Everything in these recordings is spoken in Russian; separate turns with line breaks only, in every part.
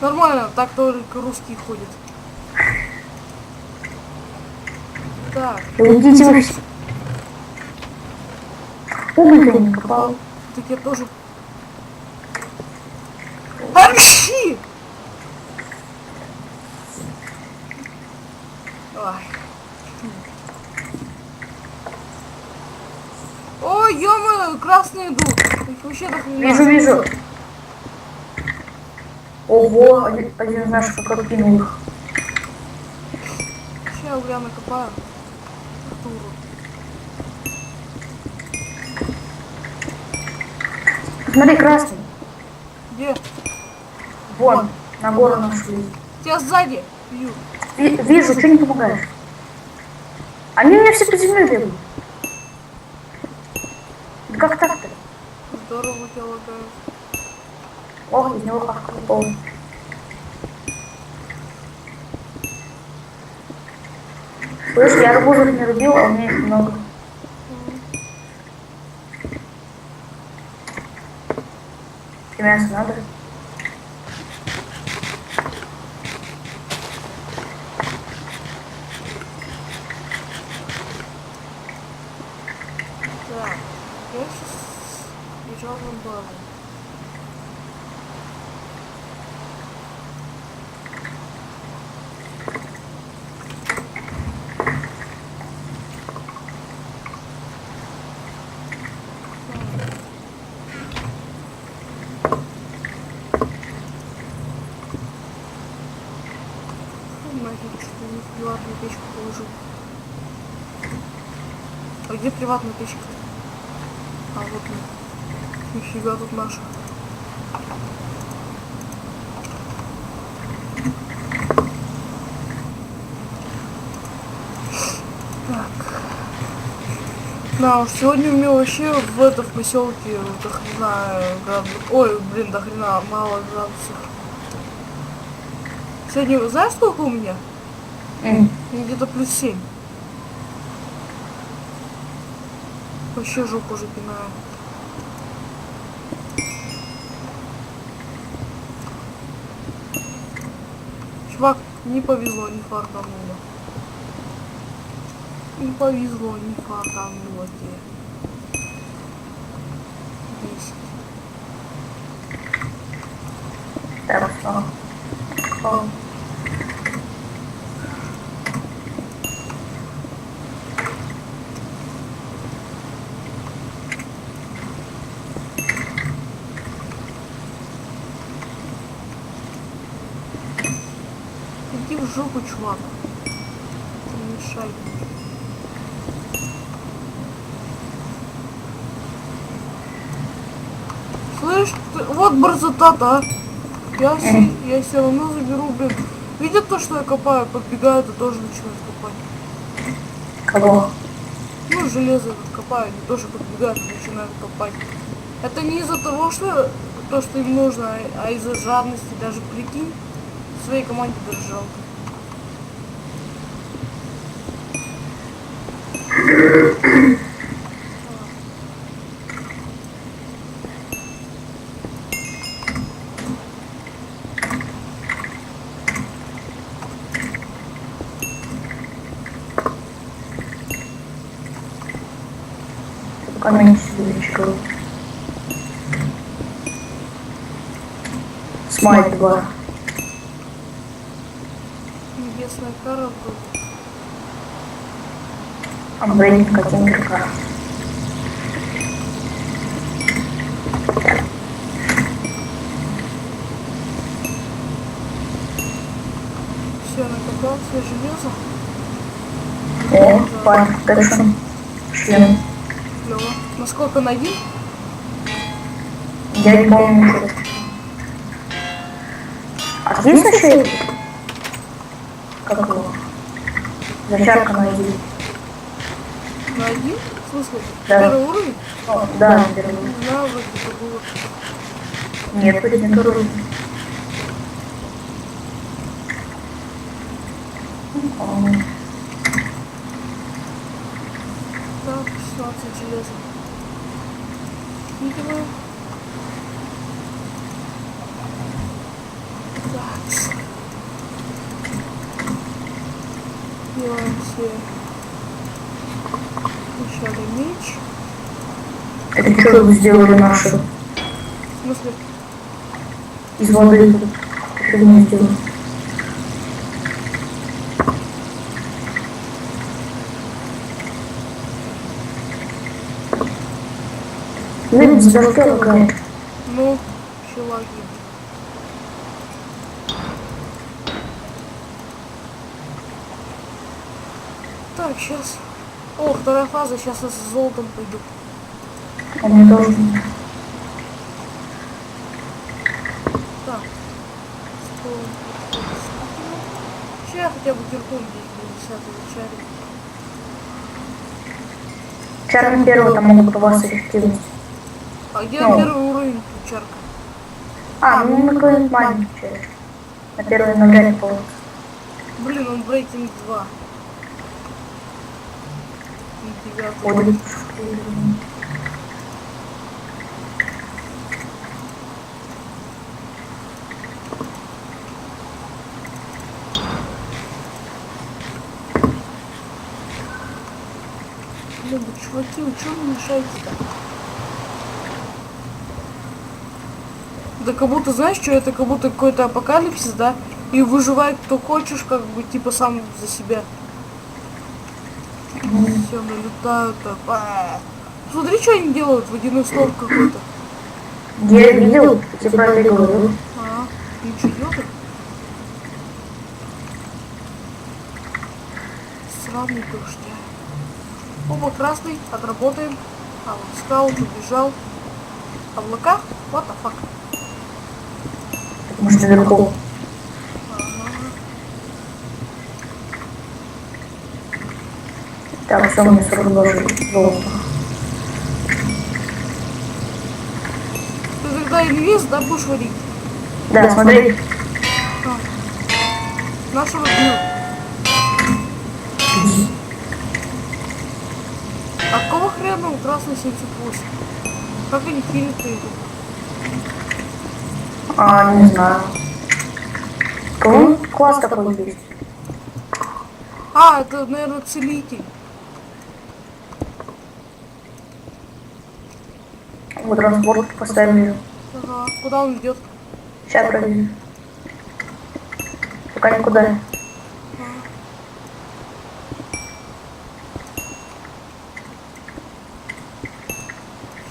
Нормально, так только русские ходят. Так,
Идите вы все. Уголь я не копал.
так я тоже... Арщи! Ой. Ой, ё-моё, красные идут. Их вообще до хрена.
Вижу. Ого, один из наших опрокинул их.
Сейчас угля накопаю. Артуру.
Смотри, красный.
Где?
Вон, на гору нашли.
Тебя сзади. Бью.
Вижу, что не помогаешь? Они у меня все по земле бегают. Да как так-то?
Здорово тебя лагает.
Ох, из него как полный. Слышь, я арбузов не рубил, а у меня их много. Тебе мясо надо?
Так, я сейчас бежал в базу. Нафиг, что не в приватную печку положил. А где приватная печка? А вот он. Нифига тут наша. Так. Да, уж сегодня у меня вообще в поселке до хрена градусов. Ой, блин, до хрена мало градусов. Сегодня, знаешь, сколько у меня? Где-то плюс 7. Вообще жопу уже пинаю. Чувак, не повезло, не фартануло. Не повезло, не фартануло тебе. 10.
Так, что?
Иди в жопу, чувак. Не мешай. Слышь, вот борзота-то, а. Я все равно заберу, блин. Видят то, что я копаю, подбегают и тоже начинают копать.
Кого?
Ну, железо вот копаю, они тоже подбегают и начинают копать. Это не из-за того, что то, что им нужно, а из-за жадности. Даже прикинь, своей команде даже жалко.
Камень сидячков. Смайт 2.
Небесная кара вроде.
Амбрейнг 1 РК.
Все, накопал все железо.
О, пан, Кэшн. Шлем.
Клево. Насколько на 1?
Я не помню, что это. А есть еще это? Как его? Зачарка на 1.
На 1? В смысле?
Да.
Первый уровень?
О, да, первый.
Не знаю, вроде это было.
Нет, это не второй.
Так, 16 железа. Скидываю. Так. делаем все. Вначале меч.
Это что вы сделали наши?
В смысле?
Из воды. Что вы не сделали? Блин, за что лагает?
Ну, еще лаги. Так, сейчас. О, вторая фаза, сейчас я с золотом пойду.
А мне тоже.
Так. Сейчас хотя бы кирком здесь будет 10 чарик.
Чаром первого там могут по вас эффективность.
А где
Ну.
первый уровень тут чарка?
Ну на какой-нибудь маленький чарик. На первый навряд ли получится.
Блин, он брейкинг 2. И 9.
Ой.
Блин, да чуваки, вы что мне мешаете-то? Да как будто, знаешь, что это как будто какой-то апокалипсис, да? И выживай кто хочешь, как бы, типа, сам за себя. Все, налетают так. Смотри, что они делают, водяной столб какой-то.
Я видел, я про это и говорю.
Ничего делают? Сраный дождь. Оба красный, отработаем. А вот скаут убежал. Облака? What the fuck?
Потому что наверху. Так, все, мне 42 золота.
Ты тогда инвиз, да, будешь варить?
Да, смотри.
Нашего бьют. А какого хрена у красной 78? Как они хилят-то идут?
Не знаю. Кого класс такой есть?
Это, наверное, целитель.
Вот транспорт поставили.
Ага. Куда он идет?
Сейчас проверю. Пока никуда.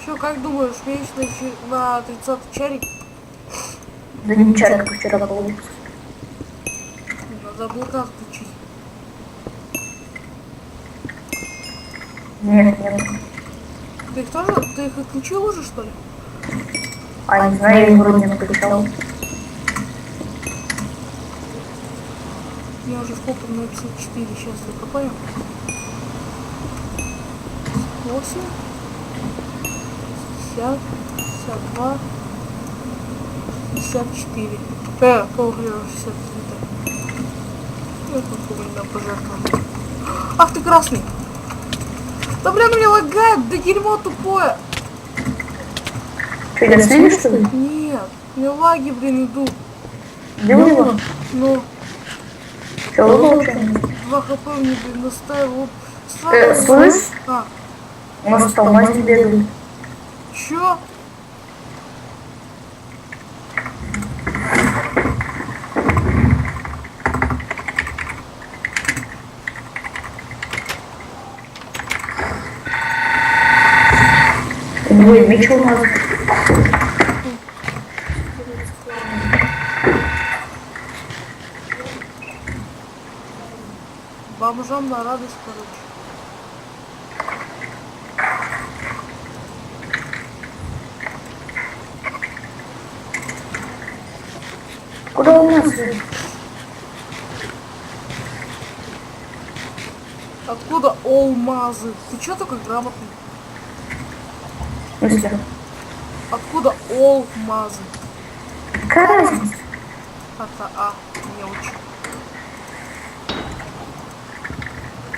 Что, как думаешь, меч на 30 чарик?
Да не чай, как вчера получится.
Надо облака включить.
Нет.
Ты их тоже? Ты их отключил уже, что ли?
Не знаю, я их вроде не включал.
Я уже сколько на 54, сейчас закопаем. 8, 50, 52, 54. Полгрива 60 цвета. Я тут меня пожертвовал. Ах ты красный! Да блин, у меня лагает, да дерьмо тупое!
Что, я слили, что ли?
Нет, у меня лаги, блин, идут.
Где у него?
Ну,
Что вы получаете?
2 хп мне, блин, наставил.
Слышь? У нас там мази бегают.
Чё?
Ой, меч у нас.
Бомжам на радость, короче.
Куда у нас?
Откуда алмазы? Ты чё такой грамотный? Откуда алмазы?
Какая разница?
Это мелочь.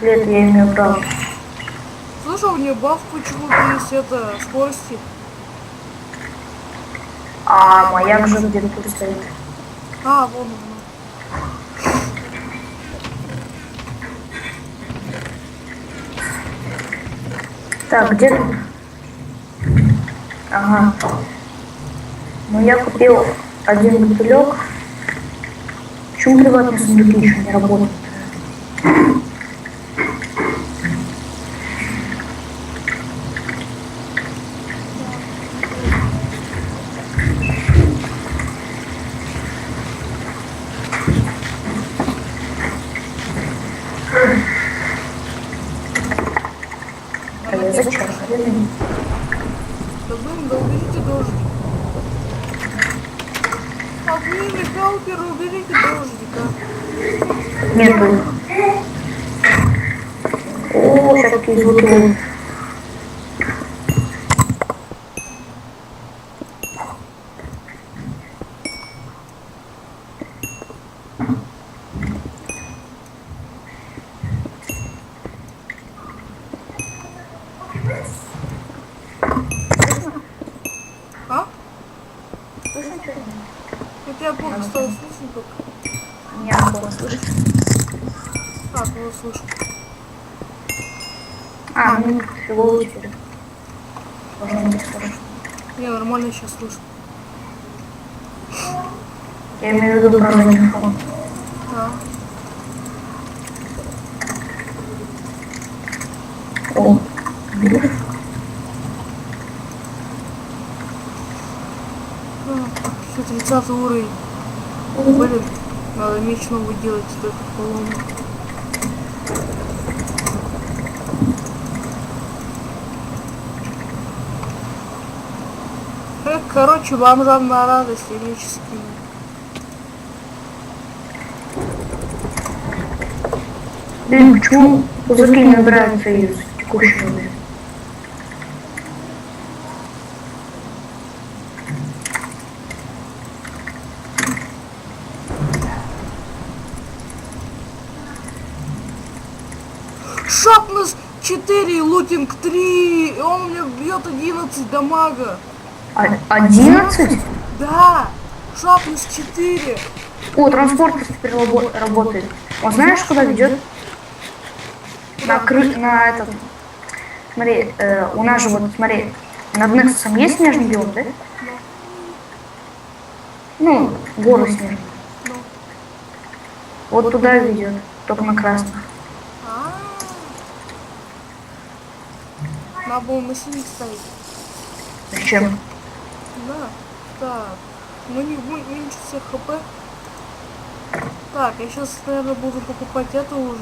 Лет я имею право.
Слышал, у нее баф почему-то есть это скорости.
Маяк же где-то тут стоит.
Вон он.
Так, где тут? Ага. Ну я купил один бутылек. Почему приватные сундуки еще не работают? А я зачем?
Да блин, да уберите дождик. Админы, хелперы, уберите дождик, а.
Нету. О, сейчас такие звуки будут.
А?
Слышно что-нибудь?
У тебя плохо стало слышно только.
Меня плохо слышно.
А, было слышно.
Ну фигово теперь. Должно быть хорошо.
Не, нормально сейчас слышно.
Я имею в виду про микрофон.
Да.
О, видишь?
Все, 30 уровень. Блин, надо меч новый делать, только поломан. Короче, бомжам на радость, я меч скину.
Блин, почему музыки не нравятся из текущего времени?
Шапнес 4, лутинг 3, и он мне бьет 11 дамага.
11?
Да, шапнес 4.
О, транспорт теперь работает. Он знаешь, куда ведет? На этот. Смотри, у нас же вот, смотри, над Нексусом есть снежный биом, да? Ну, гору снежную.
Ну.
Вот туда ведет, только на красных.
Надо было на синих ставить.
Зачем?
Да. Так. Ну не уменьшить всех хп. Так, я сейчас, наверное, буду покупать это уже,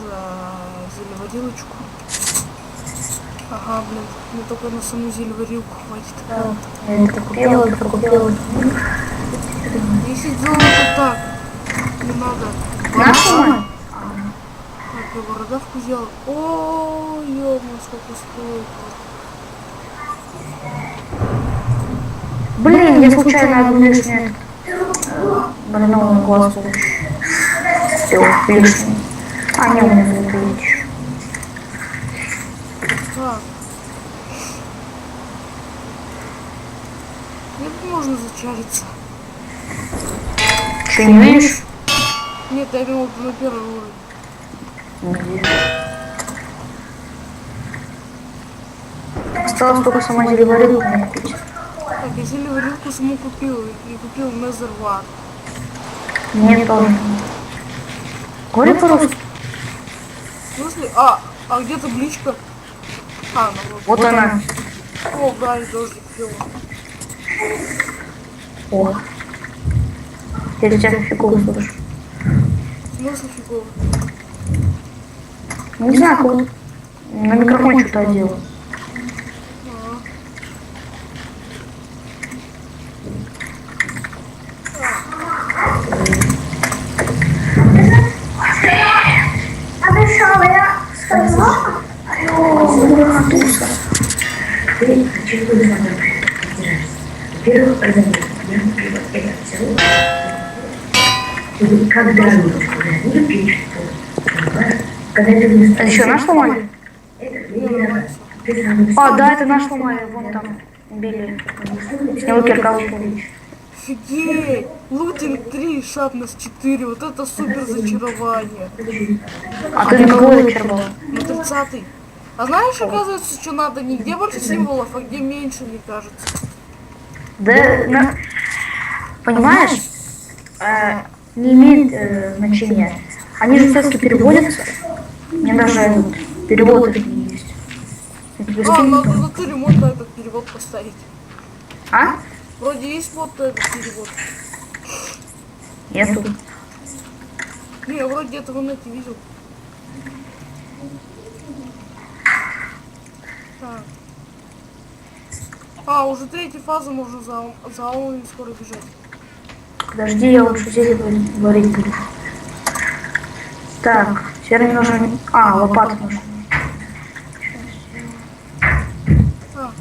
зелеварилочку. Ага, блин, мне только на саму зелеварилку хватит.
Да, я это купила.
10 золота так. Не надо.
Нашу мать?
Так, я бородавку сделал. О, ёбаный, сколько стоит.
Блин, я случайно одну лишнюю больного глаз получил. Все, лишний. А, не, у меня забыть еще.
Так. Нет, можно зачариться.
Че, не видишь?
Нет, я имел в виду на первый уровень.
Осталось только сама зелеварилку мне купить.
Так, я зелеварилку саму купил и купил Незервар.
Мне тоже. Говори по-русски.
В смысле? А где табличка? А, ну
Вот она.
О, да, и дождик пил.
О. Я тебя фигово слышу.
В смысле фигово?
Не знаю, как на микрофон что-то одел.
Обещала, я сказала. Ты чего не могла потеряться? Во-первых, я это все. Когда я буду пить, когда ты будешь...
А еще наш сломали?
Это
А, да, это наш сломали. Вон там. Били. Снял киркал.
Офигеть! Лутинг 3, шапнес 4, вот это супер зачарование.
А ты на какой вечер был?
На 30-й. А знаешь, оказывается, что надо не где больше символов, а где меньше, мне кажется.
Да, понимаешь, не имеет значения. Они же все-таки переводятся. Мне даже этот перевод их не есть. Я тебе скину.
Надо в натуре мод на этот перевод поставить.
А?
Вроде есть мод на этот перевод.
Нету.
Не, я вроде этого в нете видел. Так. Уже третья фаза, можно за аулами скоро бежать.
Подожди, я лучше зелье варить буду. Так, теперь мне нужно... лопата нужна.
А.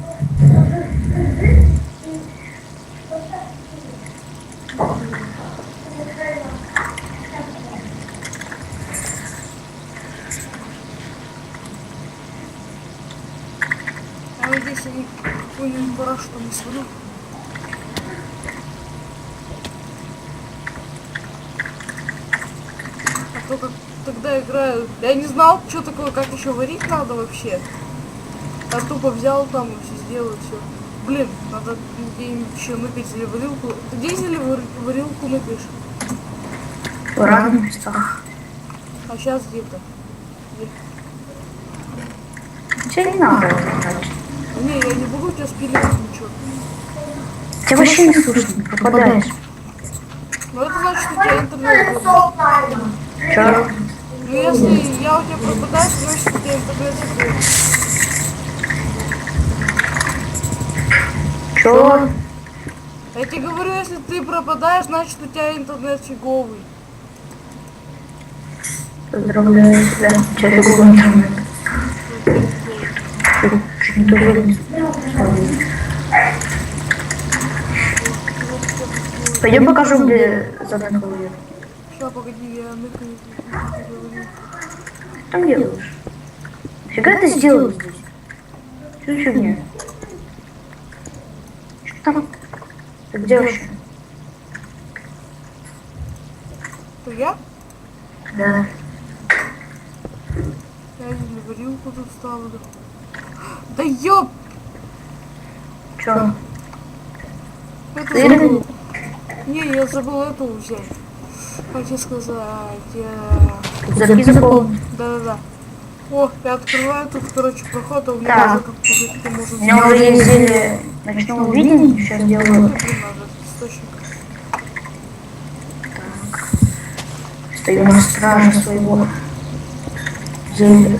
Я надеюсь, я какой-нибудь бараш там не сварю. А то как тогда играю. Я не знал, что такое, как еще варить надо вообще. Я тупо взял там и все сделал, все. Блин, надо где-нибудь еще напить или варилку. Ты где или варилку напишешь?
В разных местах.
А сейчас где-то.
Тебе не надо знать.
Не, я не буду тебя спиливать ничего.
Тебя вообще не слышно, пропадаешь.
Ну это значит, у тебя интернет будет.
Чё?
Ну если я у тебя пропадаю, значит у тебя интернет будет.
Чё?
Я тебе говорю, если ты пропадаешь, значит у тебя интернет фиговый.
Поздравляю тебя. У тебя фиговый интернет. Чуть не тупо. Пойдем покажу, где задание говорит.
Сейчас, погоди, я ныкаю.
Что там делаешь? Фига ты сделал здесь? Что за фигня? Что там? Ты где вообще?
Что я?
Да.
Я не варилку тут ставлю. Да ёп!
Чё?
Это
Ты
забыл. Не, я забыл эту взять. Как тебе сказать?
Запись заполнить.
Да-да-да. О, я открываю тут, короче, проход, а у меня
Так.
уже как мужик может...
У меня уже есть зелье ночного видения, сейчас делаю.
Блин, надо источник.
Стою на страже своего зелья.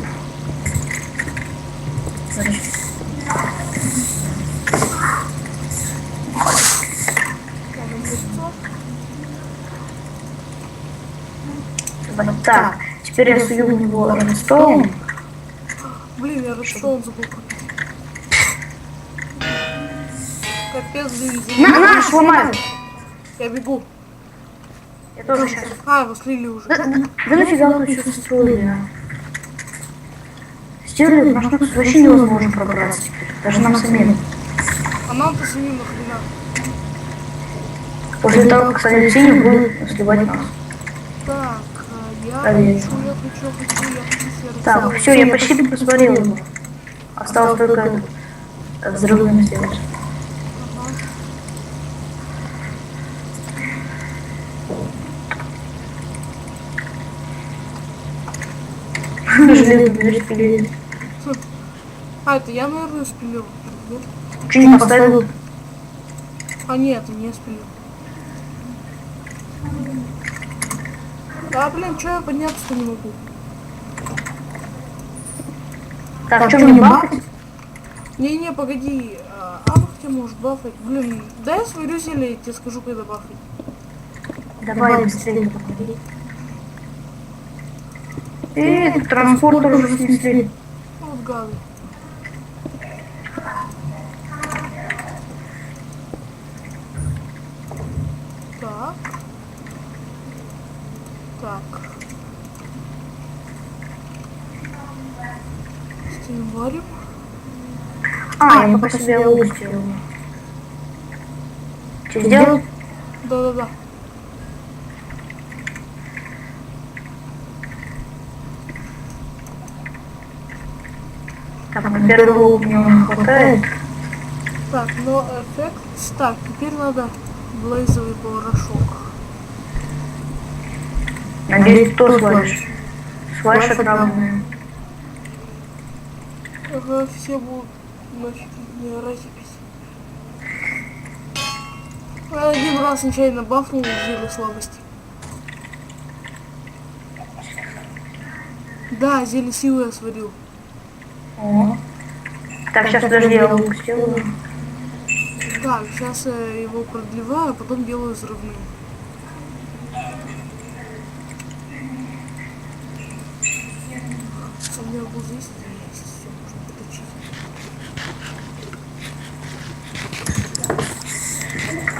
Вот так. Теперь я сую в него редстоун.
Блин, я редстоун забыл купить. Капец, блин,
На, сломаю.
Я бегу.
Я тоже сейчас.
Его слили уже.
Да нафига вы еще строили? Стерли, наш нос вообще невозможно пробраться. Даже нам самим.
А нам-то самим нахрена?
После того, как станет синим, будет сливать нас.
Так, я
Проверь.
хочу сервис.
Так, все, я почти посмотрел его. Осталось только взрывным сделать. Железный дверь спилили.
Это я, наверное, спилил. Нет?
Чуть не поставил.
Нет, не спилил. Да, блин, что я подняться-то не могу?
Так, что мне бахать?
Не, погоди. Хотя может бафать. Блин, дай я свою зелье, я тебе скажу, когда бафать.
Давай быстрее. И транспортер уже снесли.
Вот гады. Так. Стим варим.
Я пока себе лук сделаю. Что сделал?
Да.
Так, на первый лук мне уже хватает.
Так, но эффект... Так, теперь надо блейзовый порошок.
Надеюсь, кто свалишь? Свалишь огромную.
Ага, все будут нафиг не разипись. Я один раз нечаянно бафнул зелье слабости. Да, зелье силы я сварил.
О. Так, сейчас подожди, я лук сделаю.
Так, сейчас я его продлеваю, а потом делаю взрывным. У меня был здесь есть, все, можно поточить.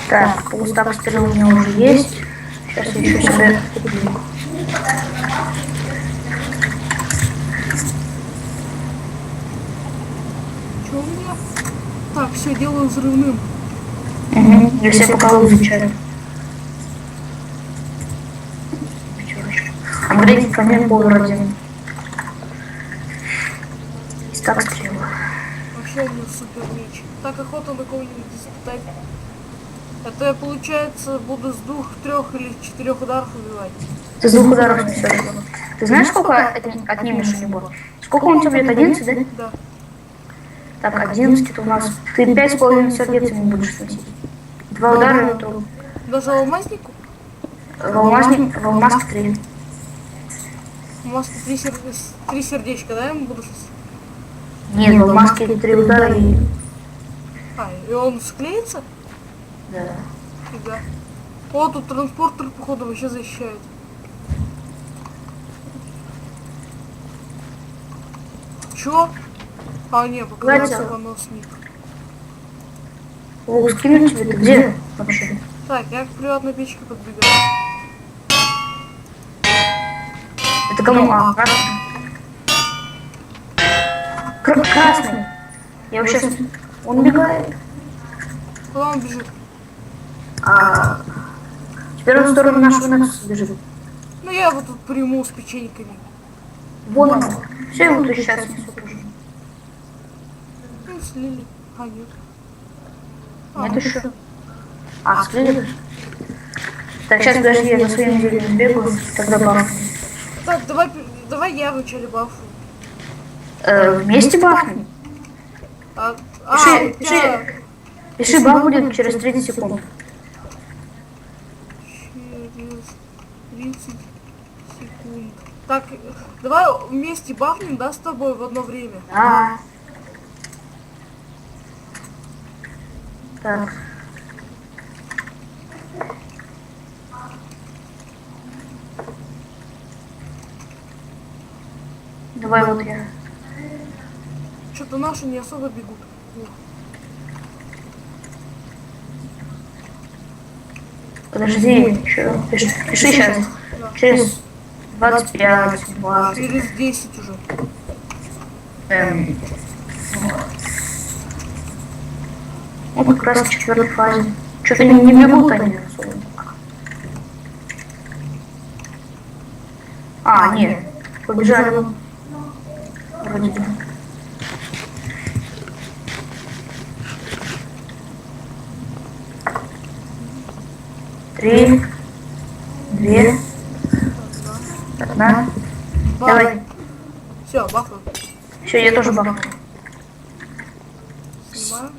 Так, полустак стрел у меня уже есть. Сейчас я еще себе куплю.
Что у меня? Так, все, делаю взрывным.
Угу. Я все пока изучаю. А смотрите, ко мне повар один. Так, стрел.
Вообще у меня супер меч. Так, охота на кого-нибудь испытать. Это я, получается, буду с 2, 3 или 4 ударов убивать.
Ты с 2 ударов несешь его. Ты знаешь, сколько отнимешь у него? Сколько он тебе бьет? 11, да?
Да.
Так, 11 это у нас. Ты 5,5 сердец не будешь сносить. 2 удара это
Даже алмазнику?
в алмаз 3.
Алмазки 3 сердечка, да, я ему буду сносить?
Нет, в алмазке 3 удара и...
А, и он склеится?
Да.
Фига. О, тут транспортер, походу, вообще защищает. Чё? А, не, показался
Хватит.
поносник.
Лук скинуть тебе? Ты где вообще?
Так, я к приватной печке подбегаю.
Это кому? А, красный. Красный. Я его сейчас... Он убегает.
Куда он бежит?
А... Теперь он в сторону нашего Нексуса бежит.
Ну, я его тут приму с печеньками.
Вон он. Все его тут сейчас несут уже.
Ну, слили. А, нет.
Нет еще. А, слили? Так, сейчас подожди, я за своим зельем сбегаю, тогда бафну.
Так, давай я вначале бафу.
Вместе бафнем? Пиши,
у тебя...
Пиши, баф будет через 30 секунд.
Через 30 секунд. Так, давай вместе бафнем, да, с тобой в одно время?
Да. Так. Давай вот я.
Что-то наши не особо бегут.
Подожди, еще. Пиши сейчас.
Да.
Через 25, 20.
Через 10 уже.
Вот как раз в 4-й фазе. Что-то не бегут они особо. А, нет. Побежали. Вроде бы. Три, 2, 1. Давай.
Все, бафаю.
Все, я тоже бахну.
Снимаю.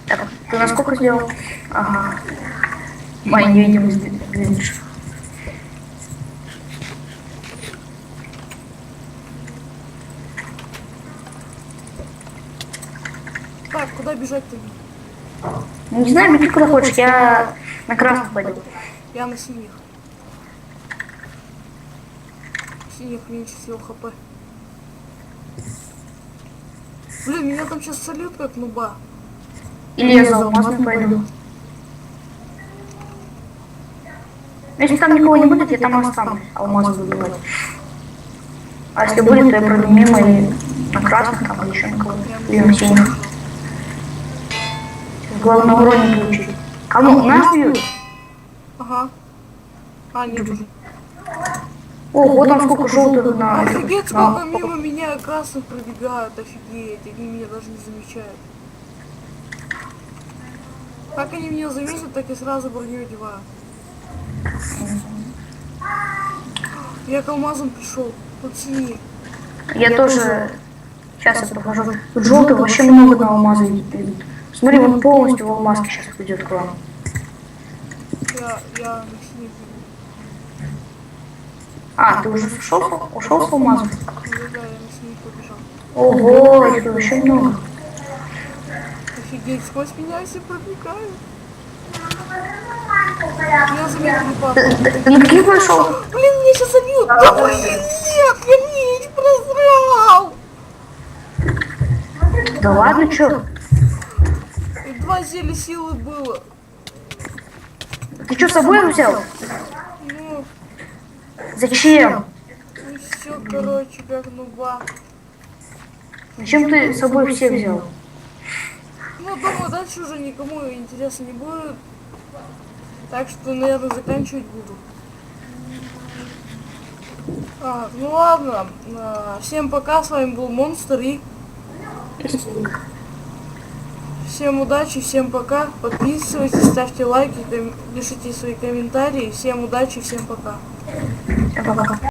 Так, ты на сколько сделал? Ага. Моя невидимость движешь.
Так, куда бежать-то?
Не знаю, беги куда хочешь, я на красный пойду.
Я на синих. Синих меньше всего хп. Блин, меня там сейчас сольют как нуба.
Или я за алмазным пойду. Если там никого не будет, я там останусь, алмазы буду брать. А если будет, то я пройду мимо и на красных там или еще на кого-то. Или на синих. Главное уроне получить. Кому? Нас бьют?
Ага. А, нет уже.
Ого, там сколько желтых на...
Офигеть,
на-
сколько мимо меня красных пробегают, офигеть, они меня даже не замечают. Как они меня заметят, так и сразу броню одеваю. Я к алмазам пришел, оцени.
Я тоже... Сейчас я покажу. Тут желтых вообще много на алмазы идут. Смотри, он полностью в алмазке сейчас пойдет к вам.
Я на синих иду.
А, ты уже ушел с алмазов?
Да, я на синих побежал.
Ого, их вообще много.
Офигеть, сквозь меня все пробегают. Меня заметили, папа.
Ты на каких пошел?
Блин, меня сейчас забьют. Да блин, нет, я меч прозрал.
Да ладно, чё?
И 2 зелья силы было.
Ты что с собой взял?
Ну,
Зачем?
ну все, короче, как нуба.
Зачем ты с собой всех взял?
Ну, думаю, дальше уже никому интересно не будет. Так что, наверное, заканчивать буду. Ну ладно. Всем пока, с вами был Монстр и... Всем удачи, всем пока. Подписывайтесь, ставьте лайки, пишите свои комментарии. Всем удачи, всем пока.
Пока-пока.